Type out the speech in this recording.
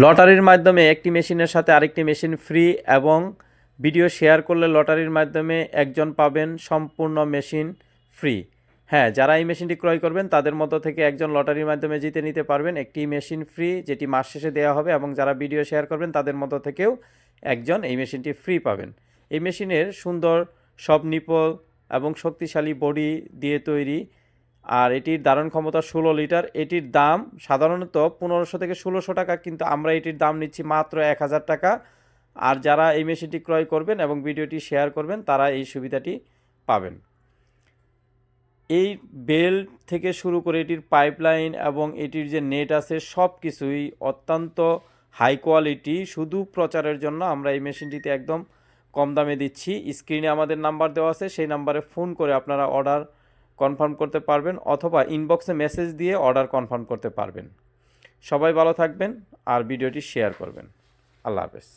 লটারির মাধ্যমে একটি মেশিনের সাথে আরেকটি মেশিন ফ্রি এবং ভিডিও শেয়ার করলে লটারির মাধ্যমে একজন পাবেন সম্পূর্ণ মেশিন ফ্রি। হ্যাঁ, যারা এই মেশিনটি ক্রয় করবেন তাদের মধ্য থেকে একজন লটারির মাধ্যমে জিতে নিতে পারবেন একটি মেশিন ফ্রি, যেটি মাস শেষে দেওয়া হবে, এবং যারা ভিডিও শেয়ার করবেন তাদের মধ্য থেকেও একজন এই মেশিনটি ফ্রি পাবেন। এই মেশিনের সুন্দর সব নিপল এবং শক্তিশালী বডি দিয়ে তৈরি, আর এটির ধারণ ক্ষমতা 16 লিটার। এটির দাম সাধারণত 1500 থেকে 1600 টাকা, কিন্তু আমরা এটির দাম নিচ্ছি মাত্র 1000 টাকা। আর যারা এই মেশিনটি ক্রয় করবেন এবং ভিডিওটি শেয়ার করবেন তারা এই সুবিধাটি পাবেন। এই বেল্ট থেকে শুরু করে এটির পাইপলাইন এবং এটির যে নেট আছে সব কিছুই অত্যন্ত হাই কোয়ালিটি। শুধু প্রচারের জন্য আমরা এই মেশিনটিতে একদম কম দামে দিচ্ছি। স্ক্রিনে আমাদের নাম্বার দেওয়া আছে, সেই নাম্বারে ফোন করে আপনারা অর্ডার কনফার্ম করতে পারবেন, অথবা ইনবক্সে মেসেজ দিয়ে অর্ডার কনফার্ম করতে পারবেন। সবাই ভালো থাকবেন আর ভিডিওটি শেয়ার করবেন। আল্লাহ হাফেজ।